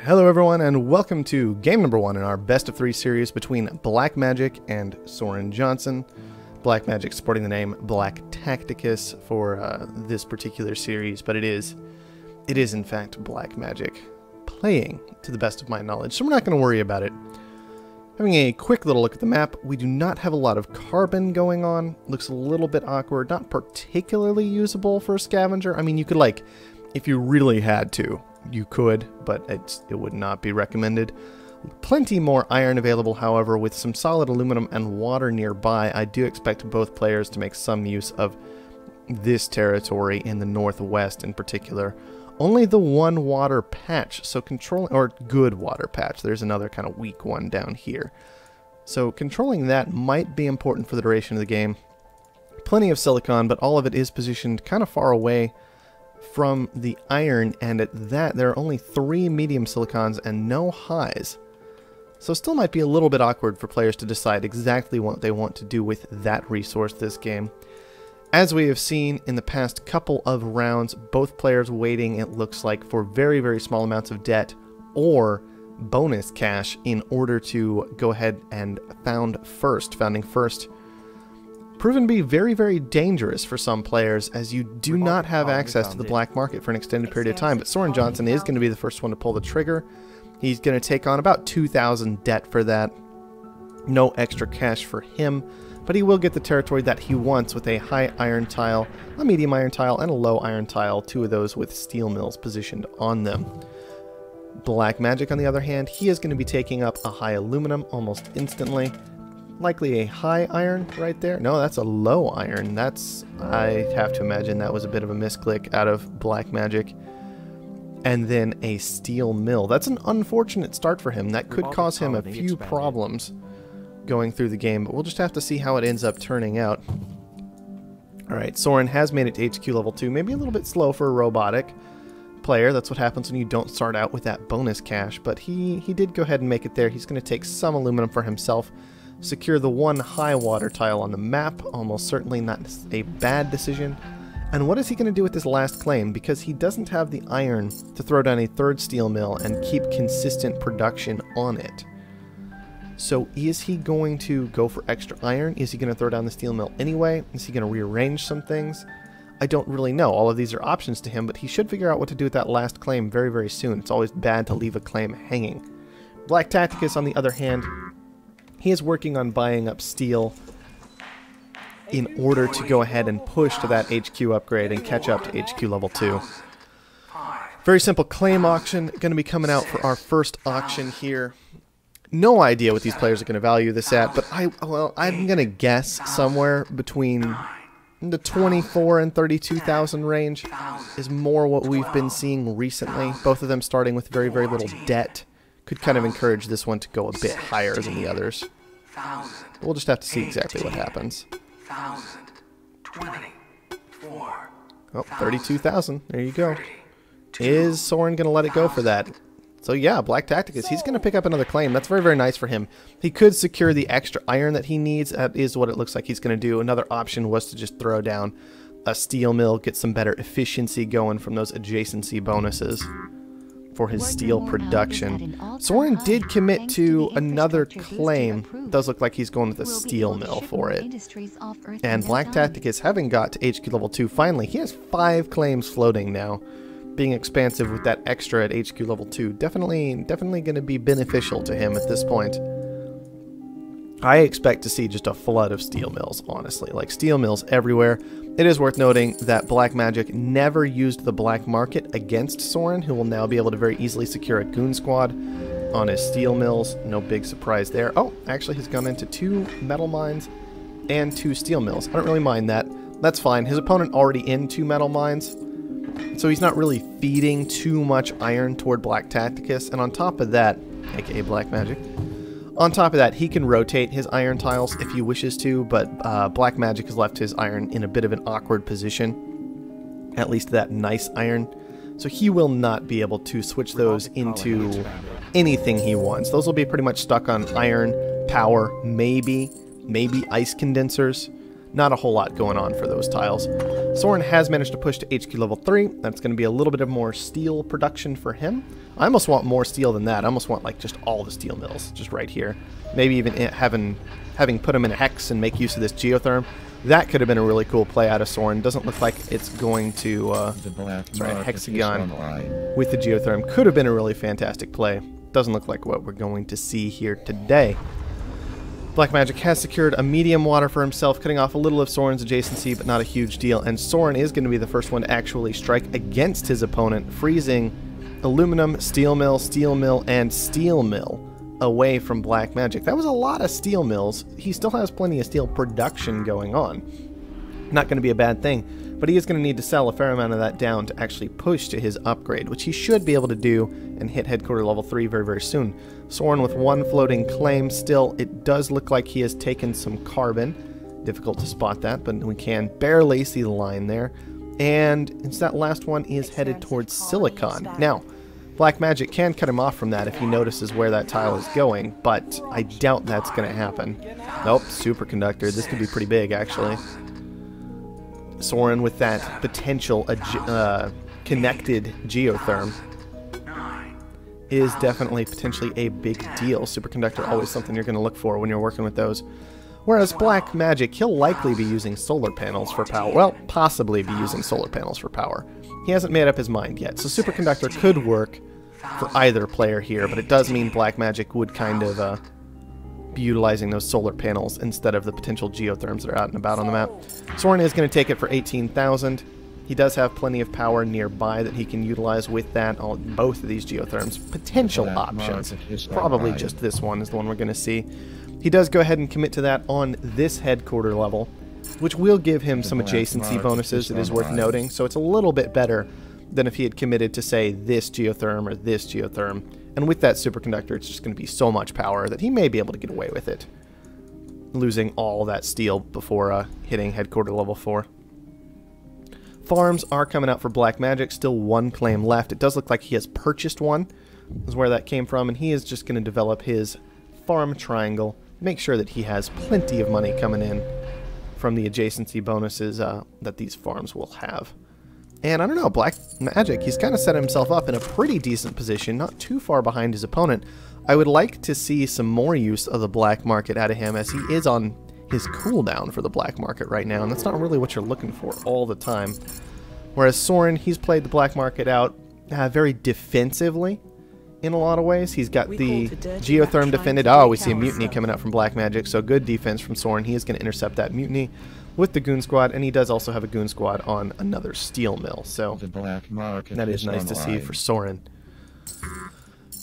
Hello everyone and welcome to game number 1 in our best of 3 series between Blackmagic and SorenJohnson. Blackmagic sporting the name Black Tacticus for this particular series, but it is in fact Blackmagic playing to the best of my knowledge, so we're not going to worry about it. Having a quick little look at the map, we do not have a lot of carbon going on. Looks a little bit awkward, not particularly usable for a scavenger. I mean, you could, like, if you really had to, you could, but it would not be recommended. Plenty more iron available, however, with some solid aluminum and water nearby. I do expect both players to make some use of this territory in the northwest in particular. Only the one water patch, so controlling, or good water patch, there's another kind of weak one down here. So controlling that might be important for the duration of the game. Plenty of silicon, but all of it is positioned kind of far away from the iron, and at that there are only 3 medium silicons and no highs. So still might be a little bit awkward for players to decide exactly what they want to do with that resource this game. As we have seen in the past couple of rounds, both players waiting, it looks like, for very, very small amounts of debt or bonus cash in order to go ahead and founding first. Proven to be very, very dangerous for some players, as you do not have access to the black market for an extended period of time. But SorenJohnson is going to be the first one to pull the trigger. He's going to take on about 2,000 debt for that. No extra cash for him, but he will get the territory that he wants with a high iron tile, a medium iron tile, and a low iron tile, 2 of those with steel mills positioned on them. Blackmagic, on the other hand, he is going to be taking up a high aluminum almost instantly. Likely a high iron right there. No, that's a low iron. I have to imagine that was a bit of a misclick out of Blackmagic. And then a steel mill. That's an unfortunate start for him. That could cause him a few problems going through the game, but we'll just have to see how it ends up turning out. Alright, Soren has made it to HQ level 2. Maybe a little bit slow for a robotic player. That's what happens when you don't start out with that bonus cash, but he did go ahead and make it there. He's going to take some aluminum for himself. Secure the one high water tile on the map, almost certainly not a bad decision. And what is he going to do with this last claim? Because he doesn't have the iron to throw down a 3rd steel mill and keep consistent production on it. So is he going to go for extra iron? Is he going to throw down the steel mill anyway? Is he going to rearrange some things? I don't really know. All of these are options to him, but he should figure out what to do with that last claim very, very soon. It's always bad to leave a claim hanging. Black Tacticus, on the other hand, he is working on buying up steel in order to go ahead and push to that HQ upgrade and catch up to HQ level 2. Very simple claim auction going to be coming out for our first auction here. No idea what these players are going to value this at, but I'm going to guess somewhere between the 24 and 32,000 range is more what we've been seeing recently. Both of them starting with very, very little debt. Could kind of encourage this one to go a bit higher than the others. We'll just have to see exactly what happens. Oh, 32,000. There you go. Is Soren going to let it go for that? So yeah, Black Tacticus, he's going to pick up another claim. That's very, very nice for him. He could secure the extra iron that he needs. That is what it looks like he's going to do. Another option was to just throw down a steel mill, get some better efficiency going from those adjacency bonuses for his steel production. Soren did commit to another claim. It does look like he's going with a steel mill for it. And Black Tacticus, having got to HQ level 2, finally, he has 5 claims floating now. Being expansive with that extra at HQ level 2, definitely going to be beneficial to him at this point. I expect to see just a flood of steel mills, honestly. Like, steel mills everywhere. It is worth noting that Blackmagic never used the black market against Soren, who will now be able to very easily secure a goon squad on his steel mills. No big surprise there. Oh, actually he's gone into 2 metal mines and 2 steel mills. I don't really mind that. That's fine. His opponent already in 2 metal mines, so he's not really feeding too much iron toward Black Tacticus. And on top of that, aka Blackmagic, on top of that, he can rotate his iron tiles if he wishes to, but Blackmagic has left his iron in a bit of an awkward position, at least that nice iron. So he will not be able to switch those into anything he wants. Those will be pretty much stuck on iron, power, maybe ice condensers. Not a whole lot going on for those tiles. Soren has managed to push to HQ level 3. That's going to be a little bit of more steel production for him. I almost want more steel than that. I almost want like just all the steel mills just right here. Maybe even having put them in a hex and make use of this geotherm. That could have been a really cool play out of Soren. Doesn't look like it's going to... sorry, hexagon with the geotherm. Could have been a really fantastic play. Doesn't look like what we're going to see here today. Blackmagic has secured a medium water for himself, cutting off a little of Soren's adjacency, but not a huge deal. And Soren is going to be the first one to actually strike against his opponent, freezing aluminum, steel mill, and steel mill away from Blackmagic. That was a lot of steel mills. He still has plenty of steel production going on. Not going to be a bad thing, but he is going to need to sell a fair amount of that down to actually push to his upgrade, which he should be able to do and hit headquarter level 3 very, very soon. Soren with one floating claim still. It does look like he has taken some carbon. Difficult to spot that, but we can barely see the line there. And it's that last one is headed towards silicon. Now, Blackmagic can cut him off from that if he notices where that tile is going, but I doubt that's going to happen. Nope, superconductor. This could be pretty big, actually. Soren with that potential connected geotherm is definitely potentially a big deal. Superconductor, always something you're going to look for when you're working with those. Whereas Blackmagic, he'll likely be using solar panels for power. Well, possibly be using solar panels for power. He hasn't made up his mind yet, so Superconductor could work for either player here, but it does mean Blackmagic would kind of be utilizing those solar panels instead of the potential geotherms that are out and about on the map. Soren is going to take it for 18,000. He does have plenty of power nearby that he can utilize with that on both of these geotherms. Potential options. Probably just this one is the one we're going to see. He does go ahead and commit to that on this headquarter level, which will give him some adjacency bonuses, it is worth noting. So it's a little bit better than if he had committed to, say, this geotherm or this geotherm. And with that superconductor, it's just going to be so much power that he may be able to get away with it, losing all that steel before hitting headquarter level 4. Farms are coming out for Blackmagic, still one claim left. It does look like he has purchased one, is where that came from, and he is just going to develop his farm triangle, make sure that he has plenty of money coming in from the adjacency bonuses that these farms will have. And I don't know, Blackmagic, he's kind of set himself up in a pretty decent position, not too far behind his opponent. I would like to see some more use of the black market out of him, as he is on his cooldown for the black market right now, and that's not really what you're looking for all the time. Whereas Soren, he's played the black market out very defensively in a lot of ways. He's got the geotherm defended. Oh, we see a mutiny coming out from Blackmagic, so good defense from Soren. He is going to intercept that mutiny with the goon squad, and he does also have a goon squad on another steel mill, so that is nice to see for Soren.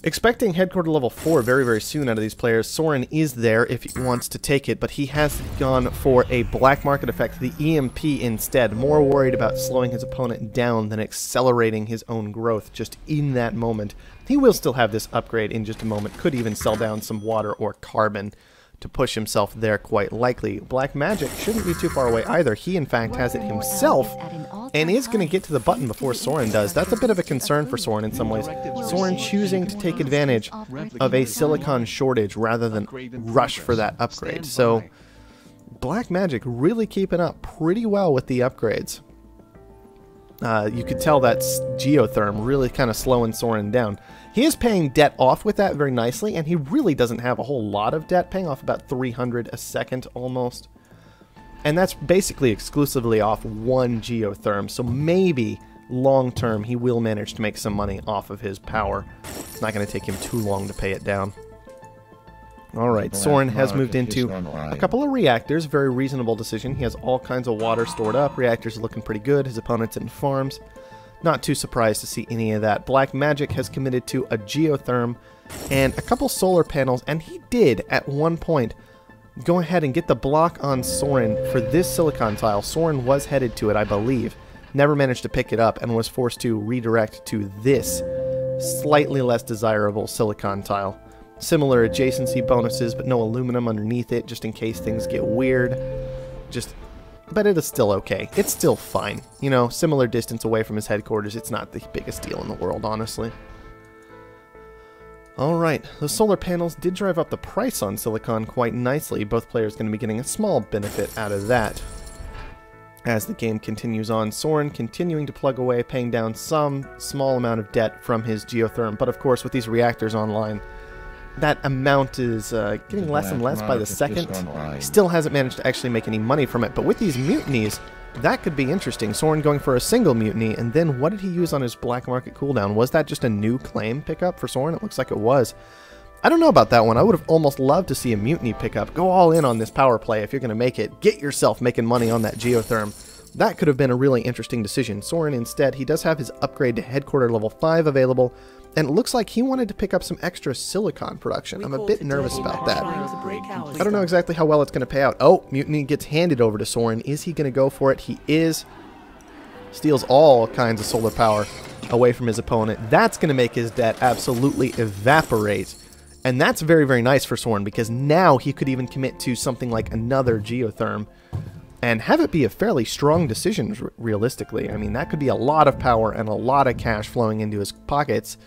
Expecting headquarter level 4 very, very soon out of these players. Soren is there if he wants to take it, but he has gone for a black market effect, the EMP instead, more worried about slowing his opponent down than accelerating his own growth just in that moment. He will still have this upgrade in just a moment, could even sell down some water or carbon to push himself there quite likely. Blackmagic shouldn't be too far away either. He, in fact, has it himself and is going to get to the button before Soren does. That's a bit of a concern for Soren in some ways. Soren choosing to take advantage of a silicon shortage rather than rush for that upgrade. So Blackmagic really keeping up pretty well with the upgrades. You could tell that's geotherm really kind of slowing Soren down. He is paying debt off with that very nicely, and he really doesn't have a whole lot of debt, paying off about 300 a second almost. And that's basically exclusively off one geotherm, so maybe long term he will manage to make some money off of his power. It's not going to take him too long to pay it down. Alright, Soren has moved into a couple of reactors, very reasonable decision. He has all kinds of water stored up, reactors are looking pretty good, his opponent's in farms. Not too surprised to see any of that. Blackmagic has committed to a geotherm and a couple solar panels, and he did at one point go ahead and get the block on Soren for this silicon tile. Soren was headed to it, I believe, never managed to pick it up and was forced to redirect to this slightly less desirable silicon tile. Similar adjacency bonuses, but no aluminum underneath it, just in case things get weird. But it is still okay. It's still fine. You know, similar distance away from his headquarters. It's not the biggest deal in the world, honestly. Alright, the solar panels did drive up the price on silicon quite nicely. Both players going to be getting a small benefit out of that. As the game continues on, Soren continuing to plug away, paying down some small amount of debt from his geotherm. But of course, with these reactors online, that amount is getting less and less by the second. He still hasn't managed to actually make any money from it. But with these mutinies, that could be interesting. Soren going for a single mutiny, and then what did he use on his black market cooldown? Was that just a new claim pickup for Soren? It looks like it was. I don't know about that one. I would have almost loved to see a mutiny pickup. Go all in on this power play if you're going to make it. Get yourself making money on that geotherm. That could have been a really interesting decision. Soren, instead, he does have his upgrade to headquarter level 5 available, and it looks like he wanted to pick up some extra silicon production. I'm a bit nervous about that. I don't know exactly how well it's going to pay out. Oh, mutiny gets handed over to Soren. Is he going to go for it? He is. Steals all kinds of solar power away from his opponent. That's going to make his debt absolutely evaporate. And that's very, very nice for Soren, because now he could even commit to something like another geotherm and have it be a fairly strong decision, realistically. I mean, that could be a lot of power and a lot of cash flowing into his pockets.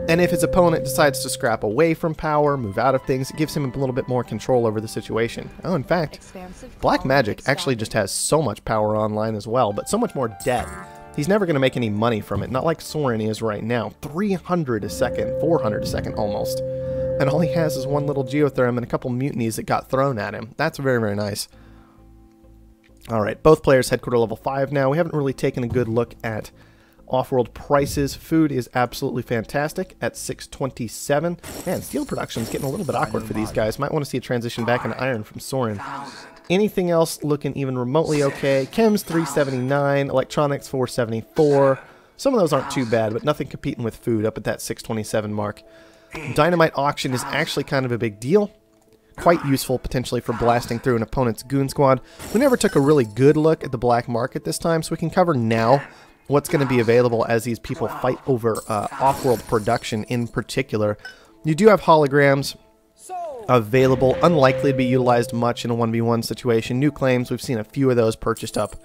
And if his opponent decides to scrap away from power, move out of things, it gives him a little bit more control over the situation. Oh, in fact, Blackmagic actually just has so much power online as well, but so much more debt. He's never going to make any money from it, not like Soren is right now. 300 a second, 400 a second almost. And all he has is one little geotherm and a couple mutinies that got thrown at him. That's very, very nice. Alright, both players headquarter level 5 now. We haven't really taken a good look at Offworld prices. Food is absolutely fantastic at 627. Man, steel production is getting a little bit awkward for these guys. Might want to see a transition back into iron from Soren. Anything else looking even remotely okay? Chems 379, electronics 474. Some of those aren't too bad, but nothing competing with food up at that 627 mark. Dynamite auction is actually kind of a big deal. Quite useful potentially for blasting through an opponent's goon squad. We never took a really good look at the black market this time, so we can cover now what's going to be available as these people fight over Offworld production in particular. You do have holograms available, unlikely to be utilized much in a 1v1 situation. New claims, we've seen a few of those purchased up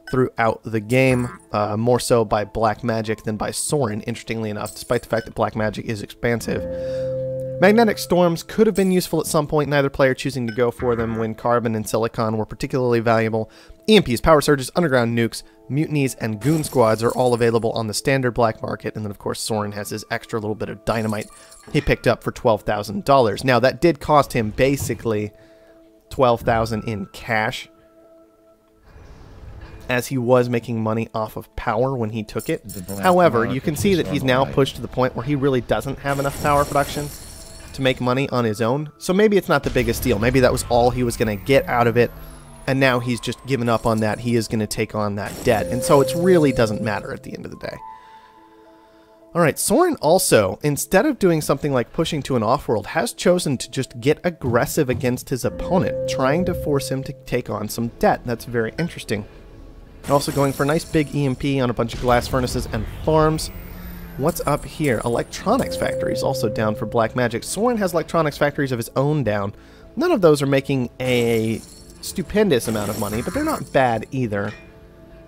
throughout the game, more so by Blackmagic than by Soren, interestingly enough, despite the fact that Blackmagic is expansive. Magnetic storms could have been useful at some point, neither player choosing to go for them when carbon and silicon were particularly valuable. EMPs, power surges, underground nukes, mutinies, and goon squads are all available on the standard black market, and then of course Soren has his extra little bit of dynamite he picked up for $12,000. Now that did cost him basically $12,000 in cash, as he was making money off of power when he took it. However, you can see that he's now pushed to the point where he really doesn't have enough power production to make money on his own. So maybe it's not the biggest deal. Maybe that was all he was going to get out of it, and now he's just given up on that. He is going to take on that debt, and so it really doesn't matter at the end of the day. Alright, Soren also, instead of doing something like pushing to an Offworld, has chosen to just get aggressive against his opponent, trying to force him to take on some debt. That's very interesting. Also going for a nice big EMP on a bunch of glass furnaces and farms. What's up here? Electronics factories also down for Blackmagic. Soren has electronics factories of his own down. None of those are making a stupendous amount of money, but they're not bad either.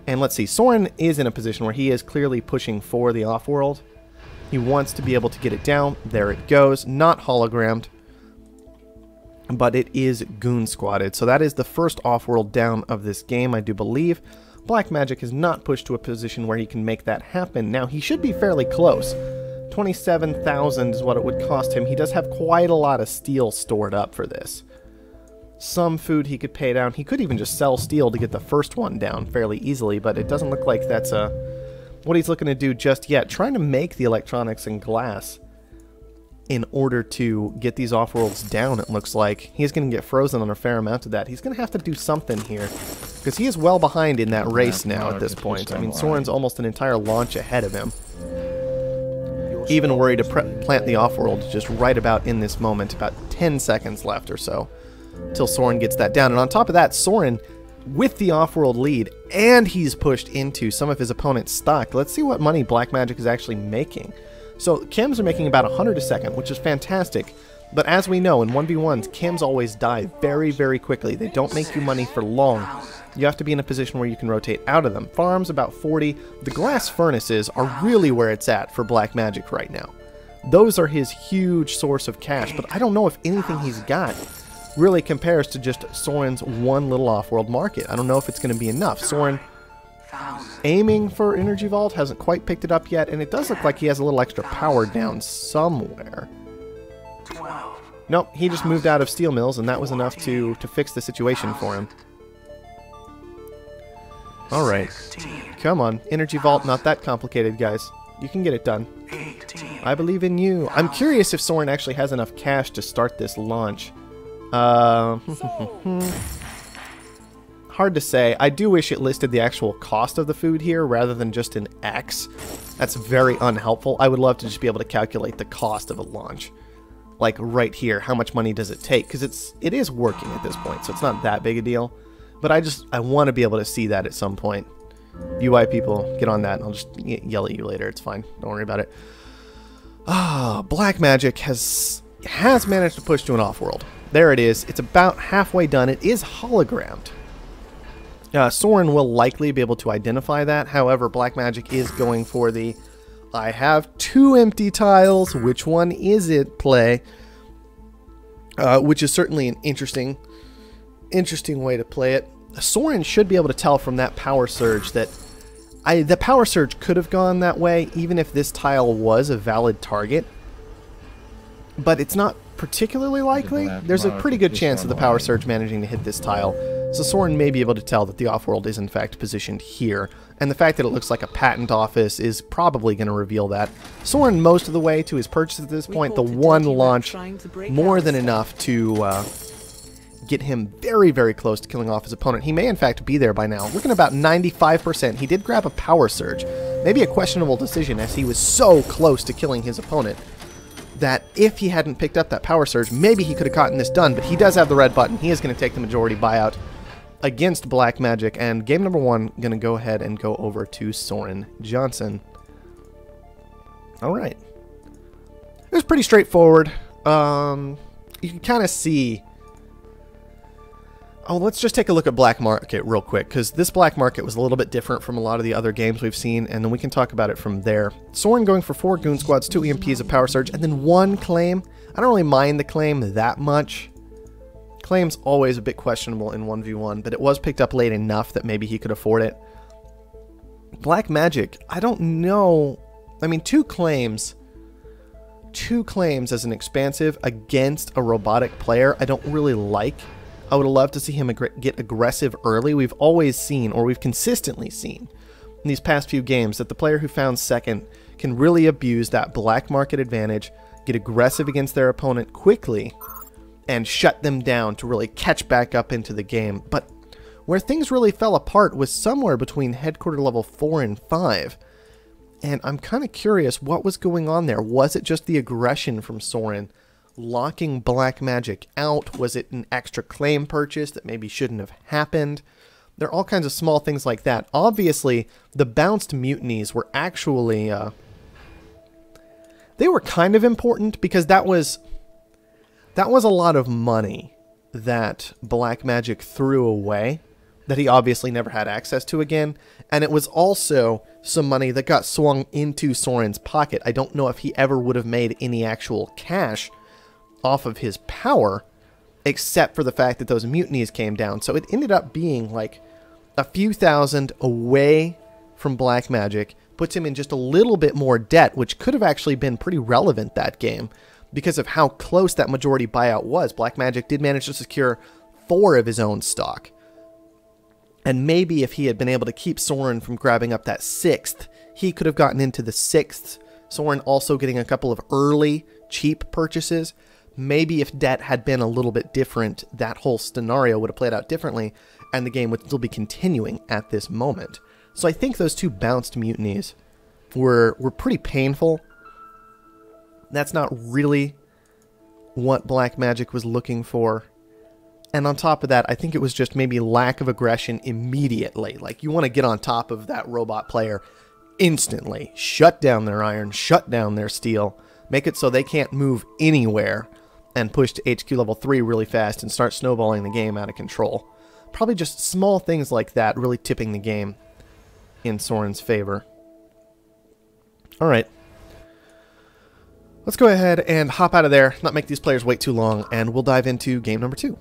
And let's see, Soren is in a position where he is clearly pushing for the Offworld. He wants to be able to get it down. There it goes. Not hologrammed, but it is goon squatted. So that is the first Offworld down of this game, I do believe. Blackmagic is not pushed to a position where he can make that happen. Now, he should be fairly close. 27,000 is what it would cost him. He does have quite a lot of steel stored up for this. Some food he could pay down. He could even just sell steel to get the first one down fairly easily, but it doesn't look like that's what he's looking to do just yet. Trying to make the electronics and glass in order to get these Offworlds down, it looks like. He's going to get frozen on a fair amount of that. He's going to have to do something here, because he is well behind in that race now at this point. I mean, Soren's almost an entire launch ahead of him. Even worried to plant the Offworld just right about in this moment, about 10 seconds left or so, till Soren gets that down. And on top of that, Soren, with the Offworld lead, and he's pushed into some of his opponent's stock. Let's see what money Blackmagic is actually making. So, chems are making about 100 a second, which is fantastic. But as we know, in 1v1s, chems always die very, very quickly. They don't make you money for long. You have to be in a position where you can rotate out of them. Farms, about 40. The glass furnaces are really where it's at for Blackmagic right now. Those are his huge source of cash, but I don't know if anything he's got really compares to just Soren's one little off-world market. I don't know if it's going to be enough. Soren aiming for Energy Vault, hasn't quite picked it up yet, and it does look like he has a little extra power down somewhere. Nope, he just moved out of steel mills, and that was enough to fix the situation for him. Alright. Come on. Energy Vault, not that complicated, guys. You can get it done. I believe in you. I'm curious if Soren actually has enough cash to start this launch. Hard to say. I do wish it listed the actual cost of the food here rather than just an X. That's very unhelpful. I would love to just be able to calculate the cost of a launch. Like right here, how much money does it take? Because it is working at this point, so it's not that big a deal. But I want to be able to see that at some point. UI people, get on that. I'll just yell at you later. It's fine. Don't worry about it. Blackmagic has managed to push to an Offworld. There it is. It's about halfway done. It is hologrammed. Soren will likely be able to identify that. However, Blackmagic is going for the I have 2 empty tiles. Which one is it play? Which is certainly an interesting way to play it. Soren should be able to tell from that power surge that the power surge could have gone that way even if this tile was a valid target. But it's not particularly likely. There's a pretty good chance of the power surge managing to hit this tile. So Soren may be able to tell that the Offworld is in fact positioned here. And the fact that it looks like a patent office is probably going to reveal that. Soren most of the way to his purchase at this point. The one launch more than enough to get him very, very close to killing off his opponent. He may in fact be there by now. Looking about 95%. He did grab a power surge. Maybe a questionable decision as he was so close to killing his opponent that if he hadn't picked up that power surge, maybe he could have gotten this done. But he does have the red button. He is going to take the majority buyout against Blackmagic, and game number 1 going to go ahead and go over to SorenJohnson. Alright. It was pretty straightforward. You can kind of see... Oh, let's just take a look at Black Market real quick, because this Black Market was a little bit different from a lot of the other games we've seen, and then we can talk about it from there. Soren going for 4 Goon Squads, 2 EMPs, a Power Surge, and then 1 Claim. I don't really mind the Claim that much. Claim's always a bit questionable in 1v1, but it was picked up late enough that maybe he could afford it. Blackmagic, I don't know. I mean, 2 claims as an expansive against a robotic player, I don't really like. I would love to see him get aggressive early. We've always seen, or we've consistently seen in these past few games, that the player who found second can really abuse that black market advantage, get aggressive against their opponent quickly, and shut them down to really catch back up into the game. But where things really fell apart was somewhere between headquarter level 4 and 5. And I'm kind of curious what was going on there. Was it just the aggression from Soren locking Blackmagic out? Was it an extra claim purchase that maybe shouldn't have happened? There are all kinds of small things like that. Obviously, the bounced mutinies were actually... they were kind of important because that was a lot of money that Blackmagic threw away that he obviously never had access to again. And it was also some money that got swung into Soren's pocket. I don't know if he ever would have made any actual cash off of his power, except for the fact that those mutinies came down. So it ended up being like a few thousand away from Blackmagic, puts him in just a little bit more debt, which could have actually been pretty relevant that game because of how close that majority buyout was. Blackmagic did manage to secure 4 of his own stock. And maybe if he had been able to keep Soren from grabbing up that 6th, he could have gotten into the 6th. Soren also getting a couple of early, cheap purchases. Maybe if debt had been a little bit different, that whole scenario would have played out differently, and the game would still be continuing at this moment. So I think those 2 bounced mutinies were pretty painful. That's not really what Blackmagic was looking for. And on top of that, I think it was just maybe lack of aggression immediately. Like, you want to get on top of that robot player instantly. Shut down their iron, shut down their steel, make it so they can't move anywhere, and push to HQ level 3 really fast and start snowballing the game out of control. Probably just small things like that really tipping the game in Soren's favor. Alright. Let's go ahead and hop out of there, not make these players wait too long, and we'll dive into game number 2.